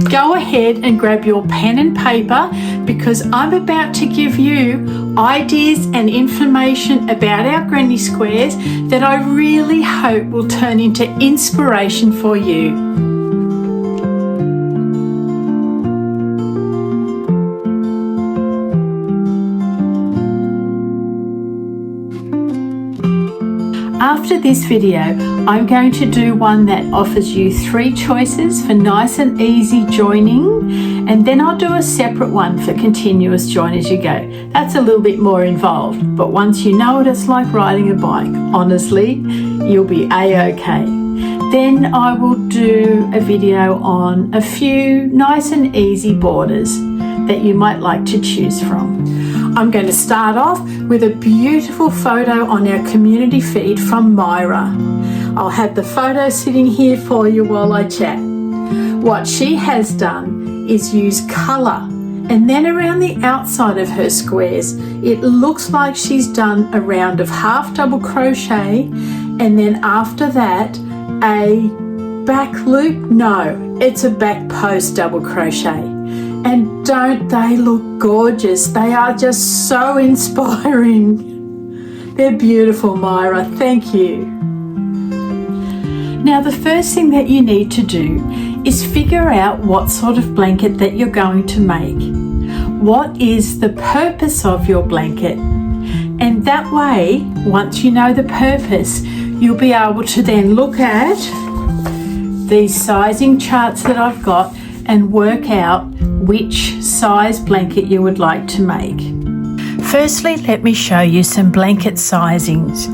go ahead and grab your pen and paper, because I'm about to give you ideas and information about our granny squares that I really hope will turn into inspiration for you. After this video, I'm going to do one that offers you 3 choices for nice and easy joining, and then I'll do a separate one for continuous join as you go. That's a little bit more involved, but once you know what it's like riding a bike, honestly, you'll be a-okay. Then I will do a video on a few nice and easy borders that you might like to choose from. I'm going to start off with a beautiful photo on our community feed from Myra. I'll have the photo sitting here for you while I chat. What she has done is use colour, and then around the outside of her squares it looks like she's done a round of half double crochet, and then after that a back loop, no, it's a back post double crochet. And don't they look gorgeous? They are just so inspiring. They're beautiful, Myra. Thank you. Now, the first thing that you need to do is figure out what sort of blanket that you're going to make. What is the purpose of your blanket? And that way, once you know the purpose, you'll be able to then look at these sizing charts that I've got and work out which size blanket you would like to make. Firstly, let me show you some blanket sizings.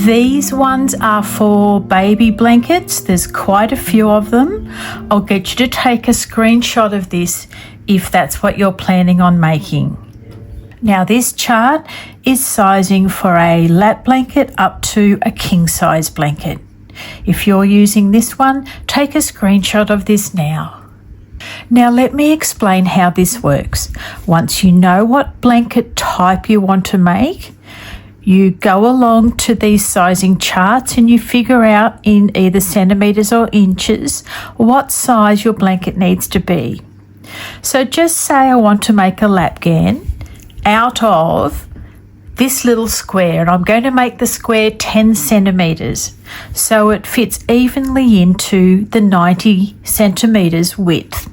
These ones are for baby blankets. There's quite a few of them. I'll get you to take a screenshot of this if that's what you're planning on making. Now, this chart is sizing for a lap blanket up to a king size blanket. If you're using this one, take a screenshot of this now. Now let me explain how this works. Once you know what blanket type you want to make, you go along to these sizing charts and you figure out in either centimetres or inches what size your blanket needs to be. So just say I want to make a lapghan out of this little square, and I'm going to make the square 10 centimetres so it fits evenly into the 90 centimetres width.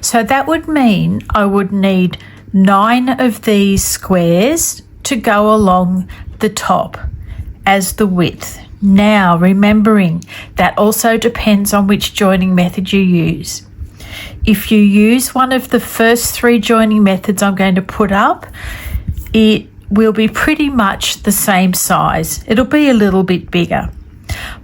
So that would mean I would need 9 of these squares to go along the top as the width. Now, remembering that also depends on which joining method you use. If you use one of the first 3 joining methods I'm going to put up, it will be pretty much the same size. It'll be a little bit bigger.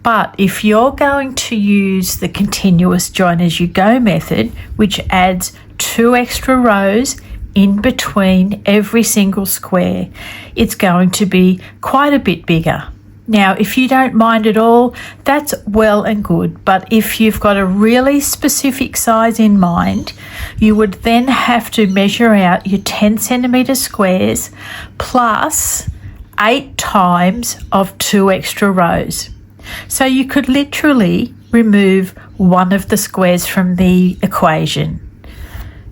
But if you're going to use the continuous join as you go method, which adds 2 extra rows in between every single square, it's going to be quite a bit bigger. Now, if you don't mind at all, that's well and good. But if you've got a really specific size in mind, you would then have to measure out your 10 centimetre squares plus 8 times of 2 extra rows. So you could literally remove one of the squares from the equation.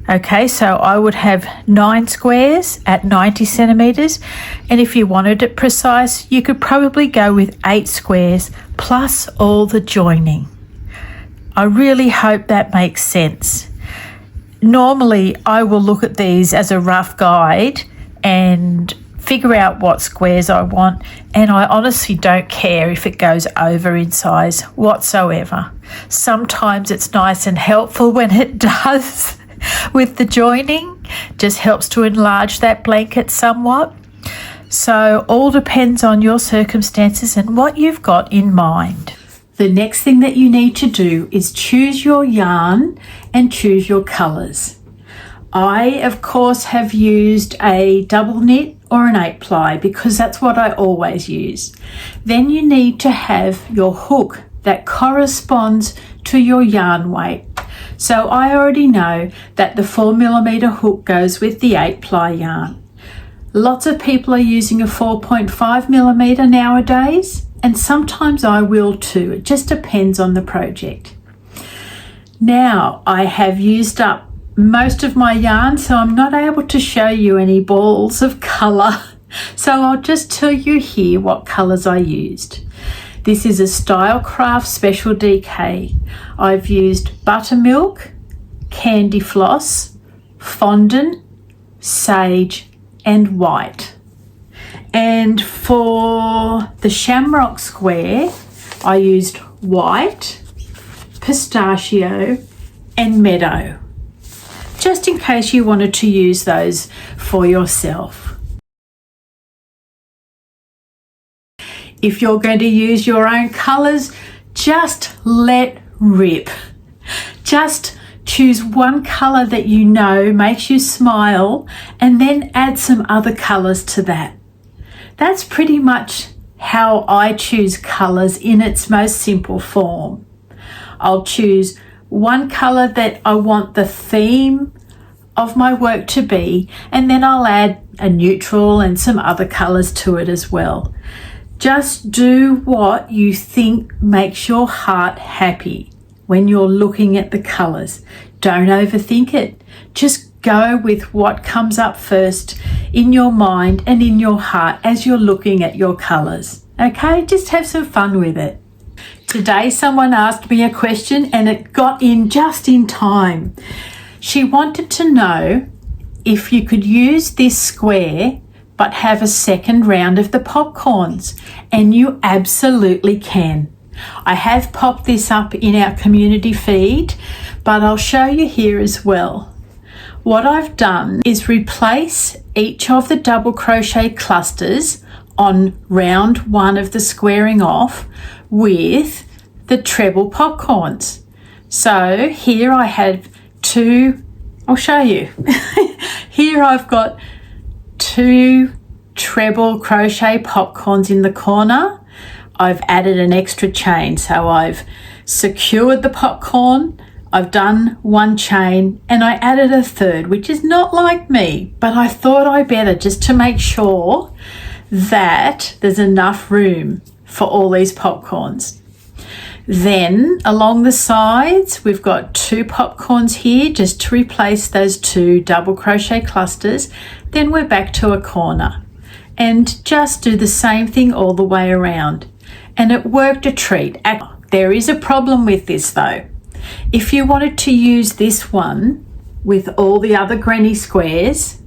Okay, so I would have 9 squares at 90 centimetres, and if you wanted it precise, you could probably go with 8 squares plus all the joining. I really hope that makes sense. Normally, I will look at these as a rough guide and figure out what squares I want, and I honestly don't care if it goes over in size whatsoever. Sometimes it's nice and helpful when it does with the joining, just helps to enlarge that blanket somewhat. So all depends on your circumstances and what you've got in mind. The next thing that you need to do is choose your yarn and choose your colours. I, of course, have used a double knit or an 8-ply because that's what I always use. Then you need to have your hook that corresponds to your yarn weight. So I already know that the 4mm hook goes with the 8-ply yarn. Lots of people are using a 4.5mm nowadays, and sometimes I will too. It just depends on the project. Now I have used up most of my yarn, so I'm not able to show you any balls of colour. So I'll just tell you here what colours I used. This is a Stylecraft Special DK. I've used buttermilk, candy floss, fondant, sage and white. And for the Shamrock square, I used white, pistachio and meadow, just in case you wanted to use those for yourself. If you're going to use your own colours, just let rip. Just choose one colour that you know makes you smile and then add some other colours to that. That's pretty much how I choose colours in its most simple form. I'll choose one colour that I want the theme of my work to be, and then I'll add a neutral and some other colours to it as well. Just do what you think makes your heart happy when you're looking at the colours. Don't overthink it. Just go with what comes up first in your mind and in your heart as you're looking at your colours. Okay, just have some fun with it. Today someone asked me a question and it got in just in time. She wanted to know if you could use this square but have a second round of the popcorns, and you absolutely can. I have popped this up in our community feed, but I'll show you here as well. What I've done is replace each of the double crochet clusters on round one of the squaring off with the treble popcorns. So here I have two, I'll show you. Here I've got two treble crochet popcorns in the corner. I've added an extra chain, so I've secured the popcorn, I've done one chain and I added a third, which is not like me, but I thought I better just to make sure that there's enough room for all these popcorns. Then along the sides we've got two popcorns here just to replace those two double crochet clusters. Then we're back to a corner and just do the same thing all the way around, and it worked a treat. There is a problem with this though. If you wanted to use this one with all the other granny squares,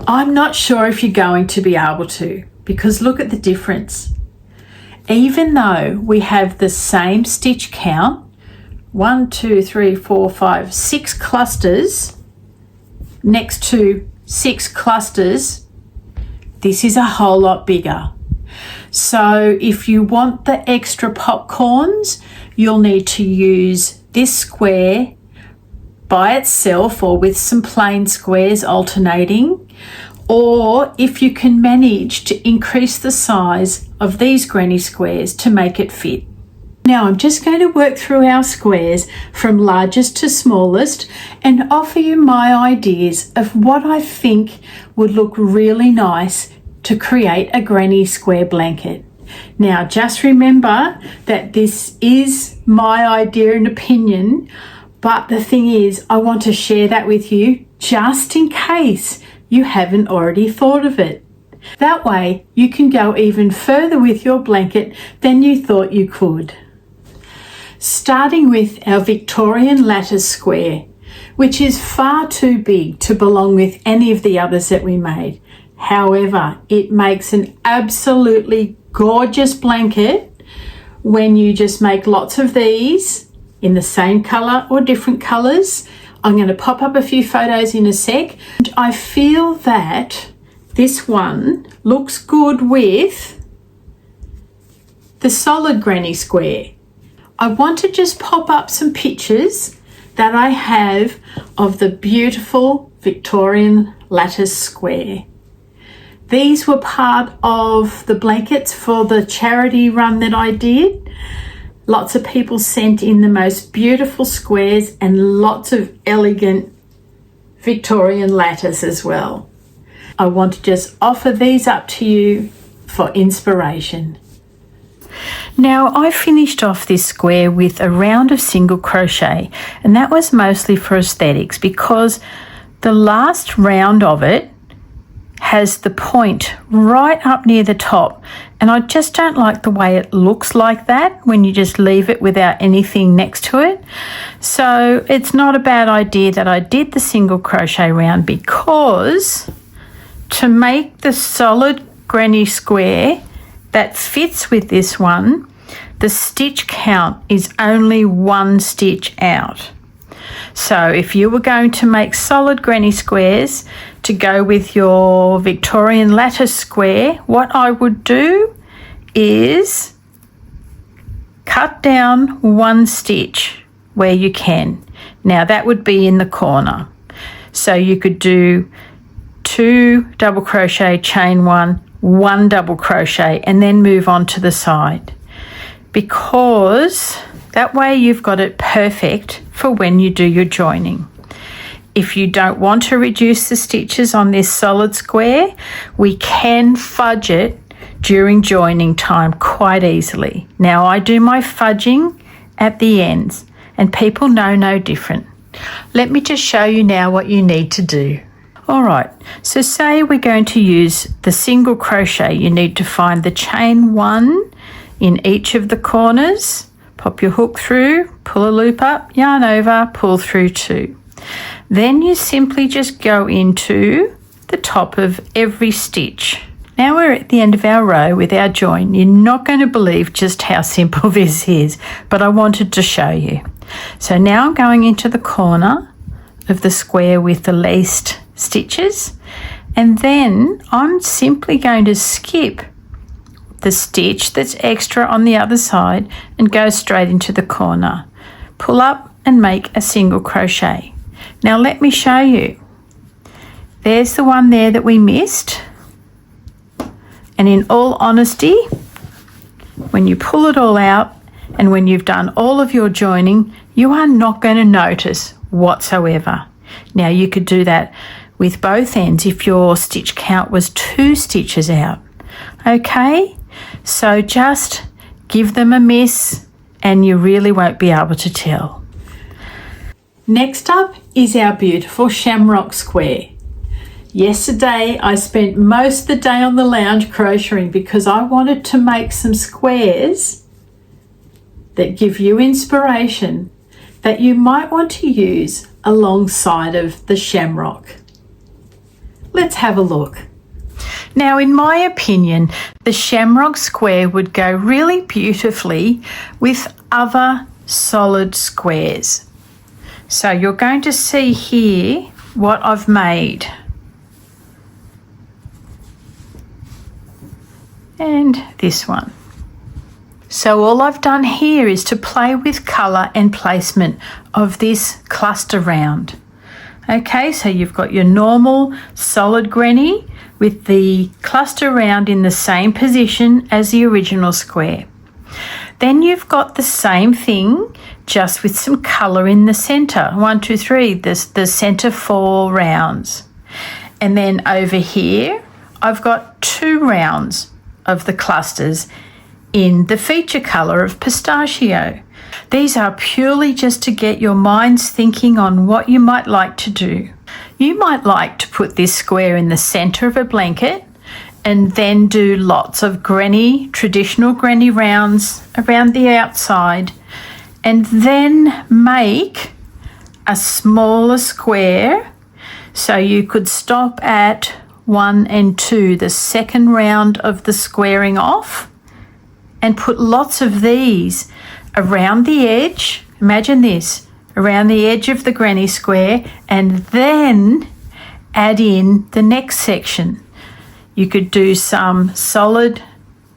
I'm not sure if you're going to be able to, because look at the difference. Even though we have the same stitch count, 1, 2, 3, 4, 5, 6 clusters next to 6 clusters, this is a whole lot bigger. So if you want the extra popcorns, you'll need to use this square by itself or with some plain squares alternating, or if you can manage to increase the size of these granny squares to make it fit. Now I'm just going to work through our squares from largest to smallest and offer you my ideas of what I think would look really nice to create a granny square blanket. Now just remember that this is my idea and opinion, but the thing is I want to share that with you just in case you haven't already thought of it. That way you can go even further with your blanket than you thought you could. Starting with our Victorian lattice square, which is far too big to belong with any of the others that we made. However, it makes an absolutely gorgeous blanket when you just make lots of these in the same colour or different colours. I'm going to pop up a few photos in a sec. I feel that this one looks good with the solid granny square. I want to just pop up some pictures that I have of the beautiful Victorian lattice square. These were part of the blankets for the charity run that I did. Lots of people sent in the most beautiful squares and lots of elegant Victorian lattice as well. I want to just offer these up to you for inspiration. Now I finished off this square with a round of single crochet, and that was mostly for aesthetics because the last round of it has the point right up near the top, and I just don't like the way it looks like that when you just leave it without anything next to it. So it's not a bad idea that I did the single crochet round, because to make the solid granny square that fits with this one, the stitch count is only 1 stitch out. So if you were going to make solid granny squares to go with your Victorian lattice square, what I would do is cut down 1 stitch where you can. Now that would be in the corner. So you could do 2 double crochet, chain 1 double crochet, and then move on to the side, because that way you've got it perfect for when you do your joining. If you don't want to reduce the stitches on this solid square, we can fudge it during joining time quite easily. Now I do my fudging at the ends, and people know no different. Let me just show you now what you need to do. Alright, so say we're going to use the single crochet. You need to find the chain 1 in each of the corners, pop your hook through, pull a loop up, yarn over, pull through 2. Then you simply just go into the top of every stitch. Now we're at the end of our row with our join. You're not going to believe just how simple this is, but I wanted to show you. So now I'm going into the corner of the square with the least stitches, and then I'm simply going to skip the stitch that's extra on the other side and go straight into the corner. Pull up and make a single crochet. Now let me show you. There's the one there that we missed, and in all honesty, when you pull it all out and when you've done all of your joining, you are not going to notice whatsoever. Now you could do that with both ends if your stitch count was 2 stitches out. Okay, so just give them a miss and you really won't be able to tell. Next up is our beautiful shamrock square. Yesterday I spent most of the day on the lounge crocheting because I wanted to make some squares that give you inspiration that you might want to use alongside of the shamrock. Let's have a look. Now, in my opinion, the shamrock square would go really beautifully with other solid squares. So you're going to see here what I've made. And this one. So all I've done here is to play with colour and placement of this cluster round. Okay, so you've got your normal solid granny with the cluster round in the same position as the original square. Then you've got the same thing, just with some colour in the centre. 1, 2, 3, the centre 4 rounds. And then over here, I've got 2 rounds of the clusters in the feature colour of pistachio. These are purely just to get your minds thinking on what you might like to do. You might like to put this square in the centre of a blanket and then do lots of traditional granny rounds around the outside, and then make a smaller square so you could stop at 1 and 2, the second round of the squaring off, and put lots of these around the edge. Imagine this, around the edge of the granny square, and then add in the next section. You could do some solid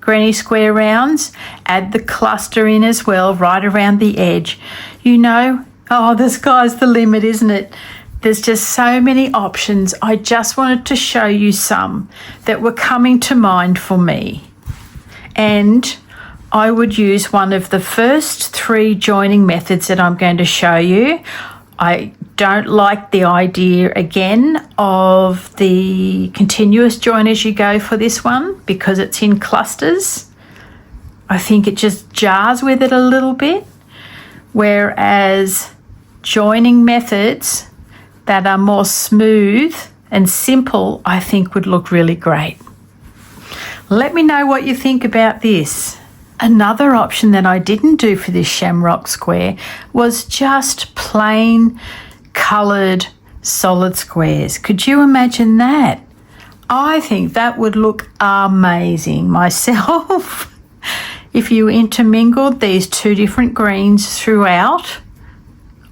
granny square rounds, add the cluster in as well, right around the edge. You know, oh, the sky's the limit, isn't it? There's just so many options. I just wanted to show you some that were coming to mind for me. And I would use one of the first 3 joining methods that I'm going to show you. I don't like the idea again of the continuous join as you go for this one because it's in clusters. I think it just jars with it a little bit, whereas joining methods that are more smooth and simple, I think would look really great. Let me know what you think about this. Another option that I didn't do for this shamrock square was just plain coloured solid squares. Could you imagine that? I think that would look amazing myself. If you intermingled these two different greens throughout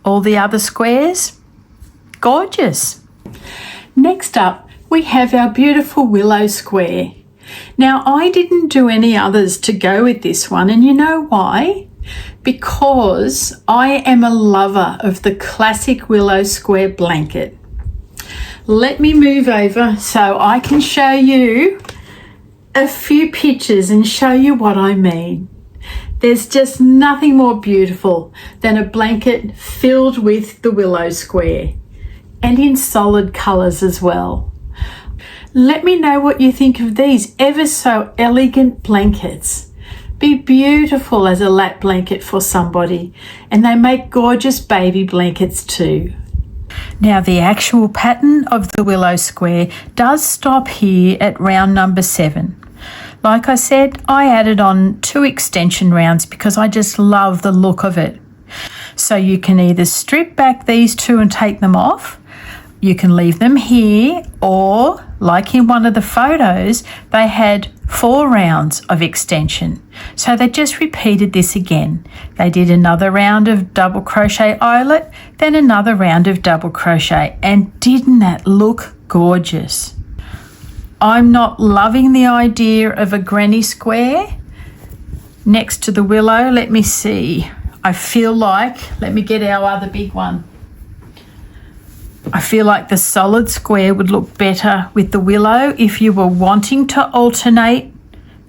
all the other squares, gorgeous. Next up, we have our beautiful willow square. Now, I didn't do any others to go with this one, and you know why? Because I am a lover of the classic willow square blanket. Let me move over so I can show you a few pictures and show you what I mean. There's just nothing more beautiful than a blanket filled with the willow square, and in solid colours as well. Let me know what you think of these ever so elegant blankets. Be beautiful as a lap blanket for somebody, and they make gorgeous baby blankets too. Now, the actual pattern of the willow square does stop here at round number 7. Like I said, I added on 2 extension rounds because I just love the look of it. So you can either strip back these 2 and take them off, you can leave them here, or like in one of the photos, they had 4 rounds of extension. So they just repeated this again. They did another round of double crochet eyelet, then another round of double crochet, and didn't that look gorgeous? I'm not loving the idea of a granny square next to the willow. Let me see. I feel like, let me get our other big one. I feel like the solid square would look better with the willow if you were wanting to alternate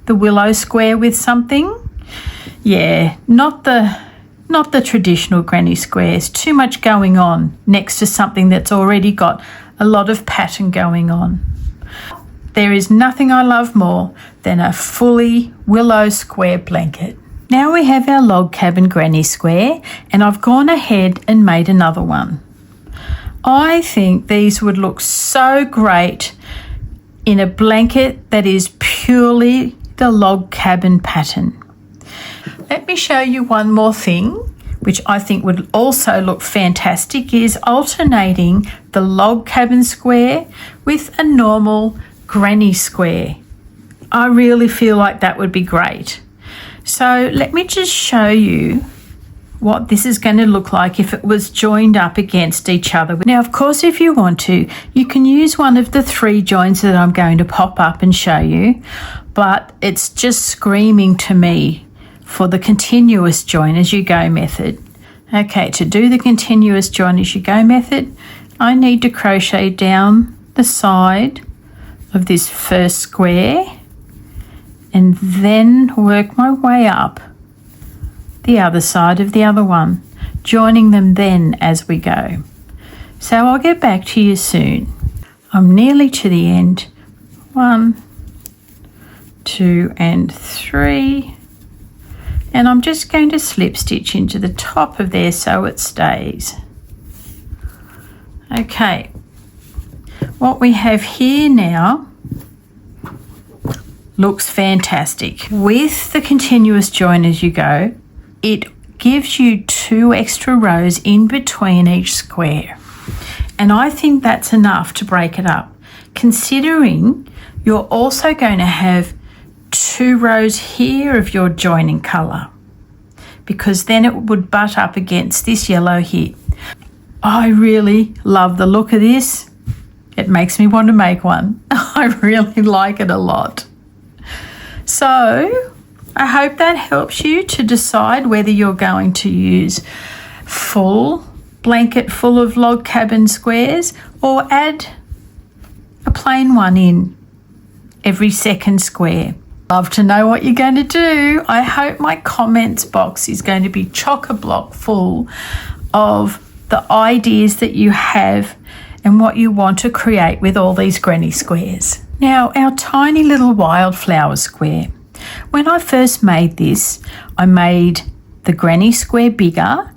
the willow square with something. Yeah, not the traditional granny squares. Too much going on next to something that's already got a lot of pattern going on. There is nothing I love more than a fully willow square blanket. Now we have our log cabin granny square, and I've gone ahead and made another one. I think these would look so great in a blanket that is purely the log cabin pattern. Let me show you one more thing, which I think would also look fantastic, is alternating the log cabin square with a normal granny square. I really feel like that would be great. So let me just show you what this is going to look like if it was joined up against each other. Now, of course, if you want to, you can use one of the 3 joins that I'm going to pop up and show you, but it's just screaming to me for the continuous join as you go method. Okay, to do the continuous join as you go method, I need to crochet down the side of this first square and then work my way up the other side of the other one, joining them then as we go. So I'll get back to you soon. I'm nearly to the end. 1, 2 and 3, and I'm just going to slip stitch into the top of there so it stays. Okay, what we have here now looks fantastic. With the continuous join as you go, it gives you 2 extra rows in between each square. And I think that's enough to break it up, considering you're also going to have 2 rows here of your joining colour, because then it would butt up against this yellow here. I really love the look of this. It makes me want to make one. I really like it a lot. So I hope that helps you to decide whether you're going to use full blanket full of log cabin squares or add a plain one in every second square. Love to know what you're going to do. I hope my comments box is going to be chock-a-block full of the ideas that you have and what you want to create with all these granny squares. Now, our tiny little wildflower square. When I first made this, I made the granny square bigger,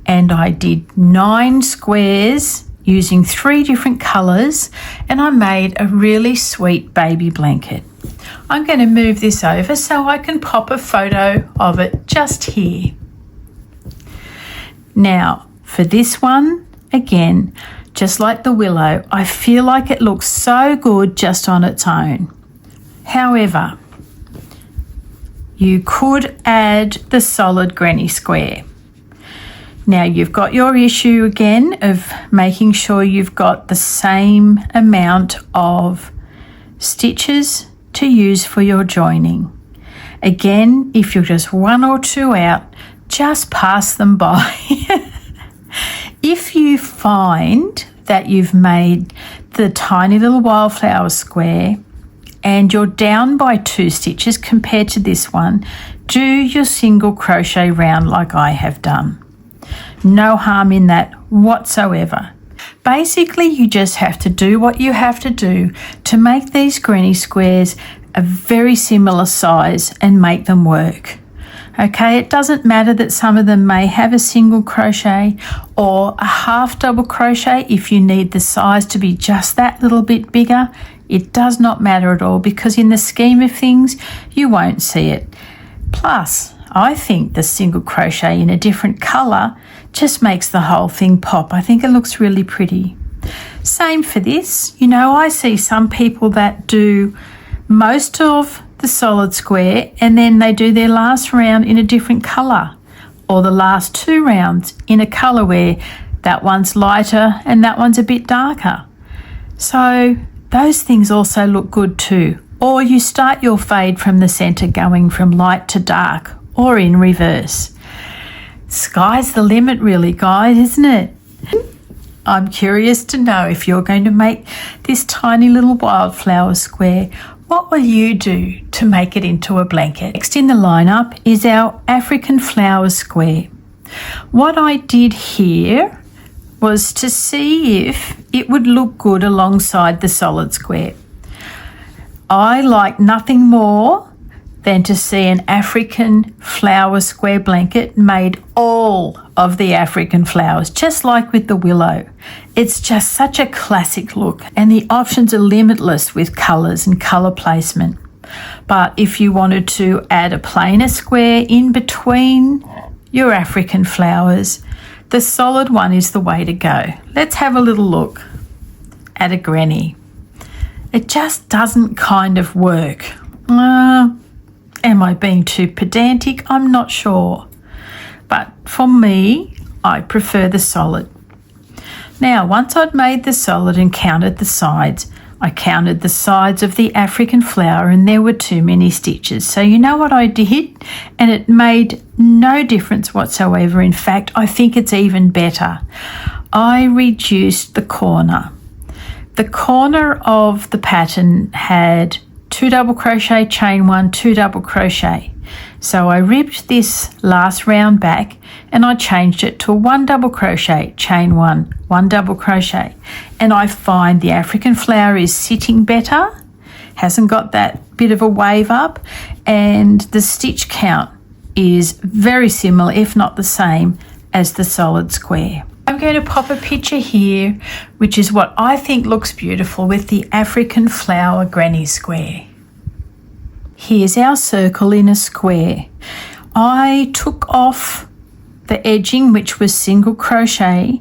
and I did 9 squares using 3 different colours, and I made a really sweet baby blanket. I'm going to move this over so I can pop a photo of it just here. Now for this one, again, just like the Willow, I feel like it looks so good just on its own. However, you could add the solid granny square. Now you've got your issue again of making sure you've got the same amount of stitches to use for your joining. Again, if you're just 1 or 2 out, just pass them by. If you find that you've made the tiny little wildflower square and you're down by 2 stitches compared to this one, do your single crochet round like I have done. No harm in that whatsoever. Basically, you just have to do what you have to do to make these granny squares a very similar size and make them work. Okay, it doesn't matter that some of them may have a single crochet or a half double crochet. If you need the size to be just that little bit bigger, it does not matter at all, because in the scheme of things, you won't see it. Plus, I think the single crochet in a different colour just makes the whole thing pop. I think it looks really pretty. Same for this. You know, I see some people that do most of the solid square and then they do their last round in a different colour, or the last 2 rounds in a colour where that one's lighter and that one's a bit darker. So those things also look good too. Or you start your fade from the centre going from light to dark, or in reverse. Sky's the limit really, guys, isn't it? I'm curious to know, if you're going to make this tiny little wildflower square, what will you do to make it into a blanket? Next in the lineup is our African flower square. What I did here was to see if it would look good alongside the solid square. I like nothing more than to see an African flower square blanket made all of the African flowers, just like with the Willow. It's just such a classic look, and the options are limitless with colours and colour placement. But if you wanted to add a plainer square in between your African flowers, the solid one is the way to go. Let's have a little look at a granny. It just doesn't kind of work. Am I being too pedantic? I'm not sure. But for me, I prefer the solid. Now, once I'd made the solid and counted the sides, I counted the sides of the African flower and there were too many stitches. So you know what I did? And it made no difference whatsoever. In fact, I think it's even better. I reduced the corner. The corner of the pattern had 2 double crochet, chain 1, 2 double crochet. So I ripped this last round back and I changed it to a 1 double crochet, chain 1, 1 double crochet. And I find the African flower is sitting better, hasn't got that bit of a wave up, and the stitch count is very similar, if not the same, as the solid square. I'm going to pop a picture here, which is what I think looks beautiful with the African flower granny square. Here's our circle in a square. I took off the edging, which was single crochet,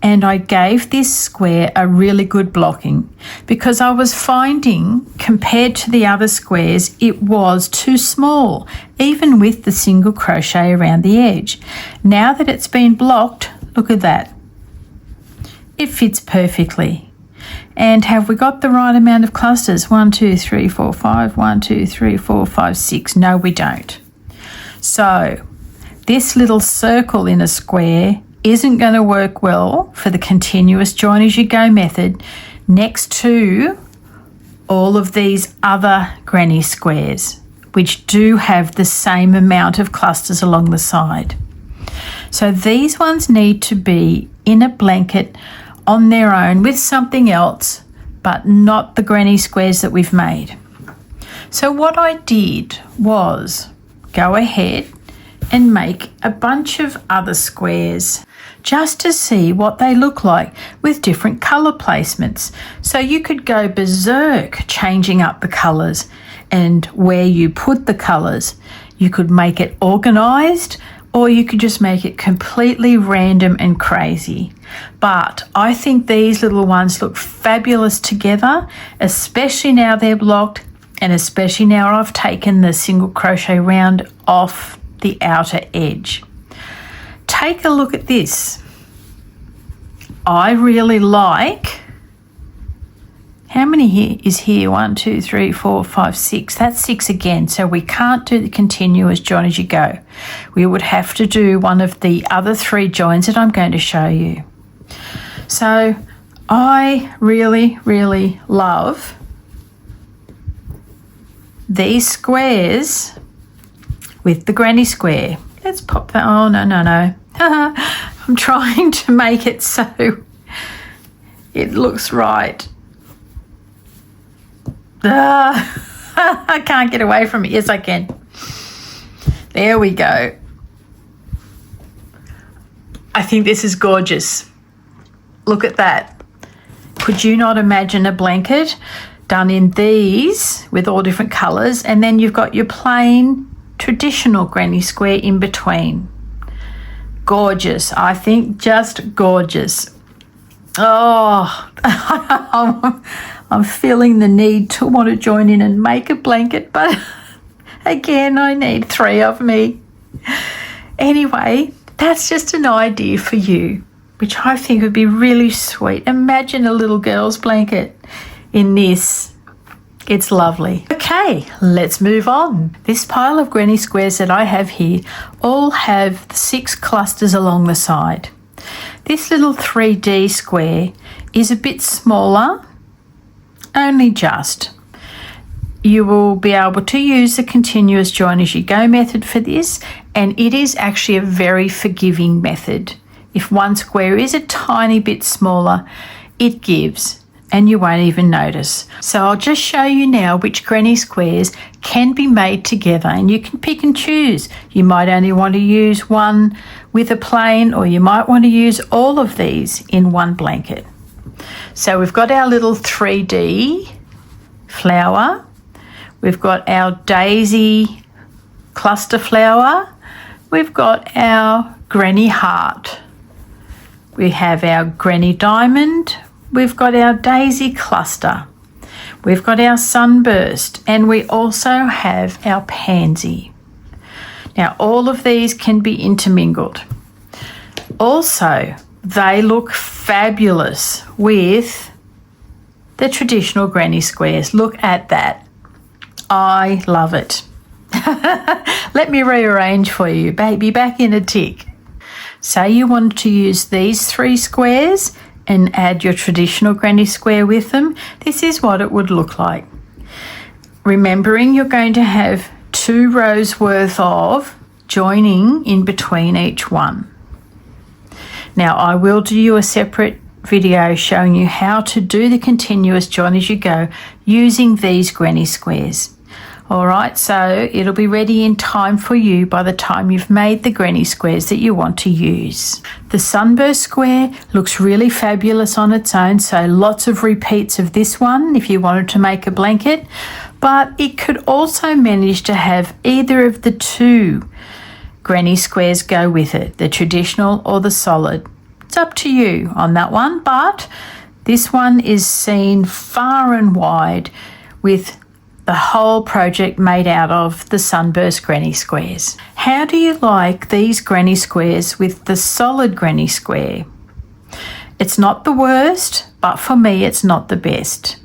and I gave this square a really good blocking because I was finding, compared to the other squares, it was too small, even with the single crochet around the edge. Now that it's been blocked, look at that. It fits perfectly. And have we got the right amount of clusters? 1, 2, 3, 4, 5. 1, 2, 3, 4, 5, 6. No, we don't. So this little circle in a square isn't going to work well for the continuous join as you go method next to all of these other granny squares, which do have the same amount of clusters along the side. So these ones need to be in a blanket on their own with something else, but not the granny squares that we've made. So what I did was go ahead and make a bunch of other squares just to see what they look like with different colour placements. So you could go berserk changing up the colours and where you put the colours. You could make it organised, or you could just make it completely random and crazy. But I think these little ones look fabulous together, especially now they're blocked, and especially now I've taken the single crochet round off the outer edge. Take a look at this. I really like, how many here is here? 1, 2, 3, 4, 5, 6. That's 6 again. So we can't do the continuous join as you go. We would have to do one of the other 3 joins that I'm going to show you. So I really, really love these squares with the granny square. Let's pop that. Oh, no. I'm trying to make it so it looks right. I can't get away from it. Yes, I can. There we go. I think this is gorgeous. Look at that. Could you not imagine a blanket done in these with all different colours, and then you've got your plain traditional granny square in between? Gorgeous. I think just gorgeous. Oh, I'm feeling the need to want to join in and make a blanket, but again, I need 3 of me. Anyway, that's just an idea for you, which I think would be really sweet. Imagine a little girl's blanket in this. It's lovely. Okay, let's move on. This pile of granny squares that I have here all have 6 clusters along the side. This little 3D square is a bit smaller, only just. You will be able to use the continuous join as you go method for this, and it is actually a very forgiving method. If one square is a tiny bit smaller, it gives, and you won't even notice. So I'll just show you now which granny squares can be made together, and you can pick and choose. You might only want to use one with a plain, or you might want to use all of these in one blanket. So we've got our little 3D flower. We've got our daisy cluster flower. We've got our granny heart. We have our granny diamond. We've got our daisy cluster. We've got our sunburst, and we also have our pansy. Now, all of these can be intermingled. Also, they look fabulous with the traditional granny squares. Look at that. I love it. Let me rearrange for you, baby, back in a tick. Say you wanted to use these 3 squares and add your traditional granny square with them. This is what it would look like. Remembering you're going to have 2 rows worth of joining in between each one. Now I will do you a separate video showing you how to do the continuous join as you go using these granny squares. Alright, so it'll be ready in time for you by the time you've made the granny squares that you want to use. The sunburst square looks really fabulous on its own, so lots of repeats of this one if you wanted to make a blanket, but it could also manage to have either of the 2 granny squares go with it, the traditional or the solid. It's up to you on that one, but this one is seen far and wide with the whole project made out of the sunburst granny squares. How do you like these granny squares with the solid granny square? It's not the worst, but for me it's not the best.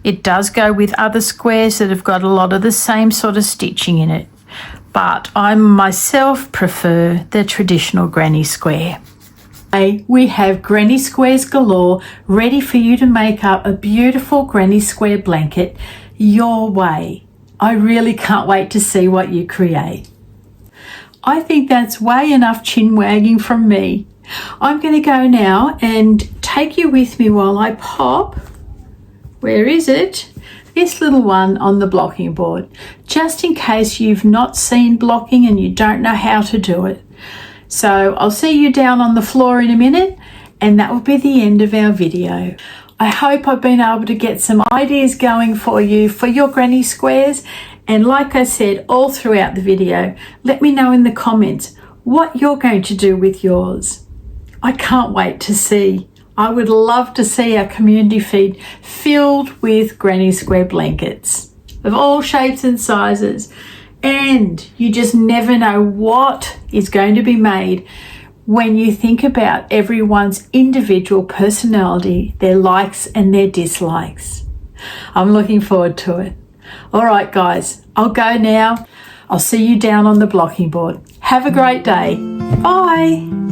It does go with other squares that have got a lot of the same sort of stitching in it, but I myself prefer the traditional granny square. We have granny squares galore ready for you to make up a beautiful granny square blanket your way. I really can't wait to see what you create. I think that's way enough chin wagging from me. I'm going to go now and take you with me while I pop, where is it? this little one on the blocking board, just in case you've not seen blocking and you don't know how to do it. So I'll see you down on the floor in a minute, and that will be the end of our video. I hope I've been able to get some ideas going for you for your granny squares. And like I said all throughout the video, let me know in the comments what you're going to do with yours. I can't wait to see. I would love to see our community feed filled with granny square blankets of all shapes and sizes. And you just never know what is going to be made when you think about everyone's individual personality, their likes and their dislikes. I'm looking forward to it. All right, guys, I'll go now. I'll see you down on the blocking board. Have a great day. Bye.